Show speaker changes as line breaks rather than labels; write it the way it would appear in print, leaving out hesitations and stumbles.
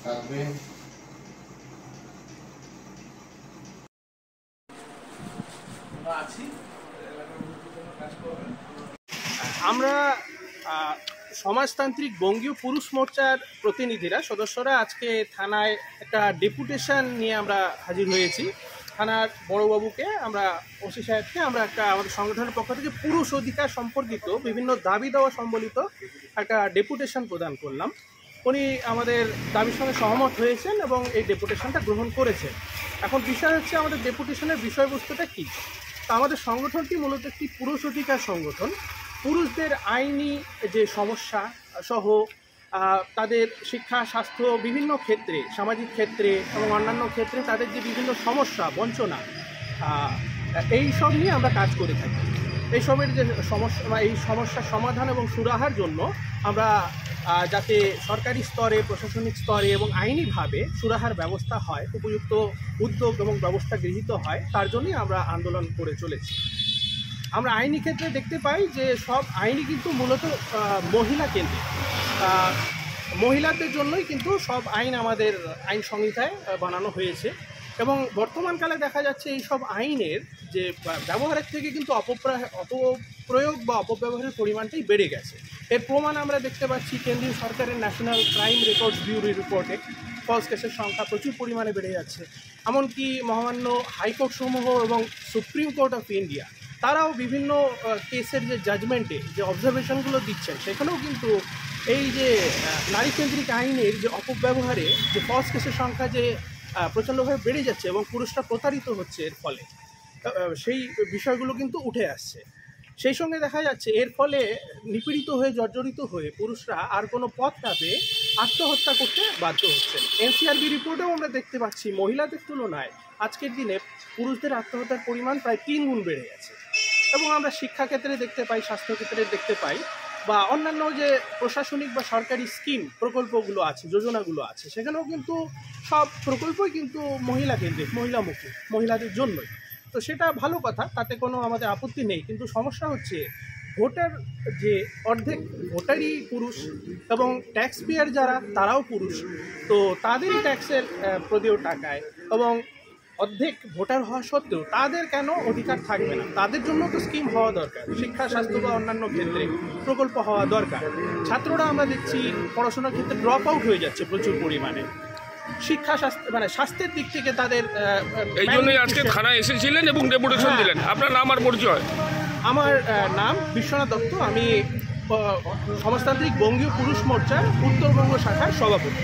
আমরা সমাজতান্ত্রিক বঙ্গীয় পুরুষ মোর্চার প্রতিনিধিরা সদস্যরা আজকে থানায় একটা ডেপুটেশন নিয়ে আমরা হাজির হয়েছি। থানার বড়বাবুকে আমরা ওসি সাহেবকে আমরা একটা আমাদের সংগঠনের পক্ষ থেকে পুরুষ অধিকার সম্পর্কিত বিভিন্ন দাবি দেওয়া সম্বলিত একটা ডেপুটেশন প্রদান করলাম। উনি আমাদের দাবির সঙ্গে সহমত হয়েছেন এবং এই ডেপুটেশনটা গ্রহণ করেছেন। এখন বিষয় হচ্ছে আমাদের ডেপুটেশনের বিষয়বস্তুটা কী। তো আমাদের সংগঠনটি মূলত একটি পুরুষ অধিকার সংগঠন। পুরুষদের আইনি যে সমস্যা সহ তাদের শিক্ষা, স্বাস্থ্য, বিভিন্ন ক্ষেত্রে, সামাজিক ক্ষেত্রে এবং অন্যান্য ক্ষেত্রে তাদের যে বিভিন্ন সমস্যা, বঞ্চনা, এই সব নিয়ে আমরা কাজ করে থাকি। এইসবের যে সমস্যা বা এই সমস্যার সমাধান এবং সুরাহার জন্য আমরা যাতে সরকারি স্তরে, প্রশাসনিক স্তরে এবং আইনিভাবে সুরাহার ব্যবস্থা হয়, উপযুক্ত উদ্যোগ এবং ব্যবস্থা গৃহীত হয়, তার জন্যই আমরা আন্দোলন করে চলেছি। আমরা আইনি ক্ষেত্রে দেখতে পাই যে সব আইনই কিন্তু মূলত মহিলা কেন্দ্রিক, মহিলাদের জন্যই কিন্তু সব আইন আমাদের আইন সংহিতায় বানানো হয়েছে এবং বর্তমানকালে দেখা যাচ্ছে এই সব আইনের যে ব্যবহারের থেকে কিন্তু অপপ্রয়োগ বা অপব্যবহারের পরিমাণটাই বেড়ে গেছে। এর প্রমাণ আমরা দেখতে পাচ্ছি কেন্দ্রীয় সরকারের ন্যাশনাল ক্রাইম রেকর্ডস ব্যুরোর রিপোর্টে ফলস কেসের সংখ্যা প্রচুর পরিমাণে বেড়ে যাচ্ছে। এমনকি মহামান্য হাইকোর্টসমূহ এবং সুপ্রিম কোর্ট অফ ইন্ডিয়া তারাও বিভিন্ন কেসের যে জাজমেন্টে যে অবজারভেশনগুলো দিচ্ছেন, সেখানেও কিন্তু এই যে নারীকেন্দ্রিক আইনের যে অপব্যবহারে যে ফলস কেসের সংখ্যা যে প্রচণ্ডভাবে বেড়ে যাচ্ছে এবং পুরুষরা প্রতারিত হচ্ছে এর ফলে, সেই বিষয়গুলো কিন্তু উঠে আসছে। সেই সঙ্গে দেখা যাচ্ছে এর ফলে নিপীড়িত হয়ে, জর্জরিত হয়ে পুরুষরা আর কোনো পথ না পেয়ে আত্মহত্যা করতে বাধ্য হচ্ছেন। এনসিআরবি রিপোর্টেও আমরা দেখতে পাচ্ছি মহিলাদের তুলনায় আজকের দিনে পুরুষদের আত্মহত্যার পরিমাণ প্রায় 3 গুণ বেড়ে গেছে। এবং আমরা শিক্ষাক্ষেত্রে দেখতে পাই, স্বাস্থ্যক্ষেত্রে দেখতে পাই, বা অন্যান্য যে প্রশাসনিক বা সরকারি স্কিম প্রকল্পগুলো আছে, যোজনাগুলো আছে, সেখানেও কিন্তু সব প্রকল্পই কিন্তু মহিলা কেন্দ্রিক, মহিলামুখী, মহিলাদের জন্যই। তো সেটা ভালো কথা, তাতে কোনো আমাদের আপত্তি নেই। কিন্তু সমস্যা হচ্ছে ভোটার যে অর্ধেক ভোটারই পুরুষ এবং ট্যাক্স পেয়ার যারা তারাও পুরুষ, তো তাদেরই ট্যাক্সের প্রদেয় টাকায় এবং অর্ধেক ভোটার হওয়া সত্ত্বেও তাদের কেন অধিকার থাকবে না? তাদের জন্য তো স্কিম হওয়া দরকার, শিক্ষা, স্বাস্থ্য বা অন্যান্য ক্ষেত্রে প্রকল্প হওয়া দরকার। ছাত্ররা আমরা দেখছি পড়াশোনার ক্ষেত্রে ড্রপ আউট হয়ে যাচ্ছে প্রচুর পরিমাণে। শিক্ষা, স্বাস্থ্য মানে স্বাস্থ্যের দিক থেকে তাদের
এই জন্যই আজকে থানায় এসেছিলেন এবং ডেপুটেশন দিলেন। আপনার নাম আর পরিচয়?
আমার নাম বিশ্বনাথ দত্ত, আমি সমাজতান্ত্রিক বঙ্গীয় পুরুষ মোর্চার উত্তরবঙ্গ শাখার সভাপতি।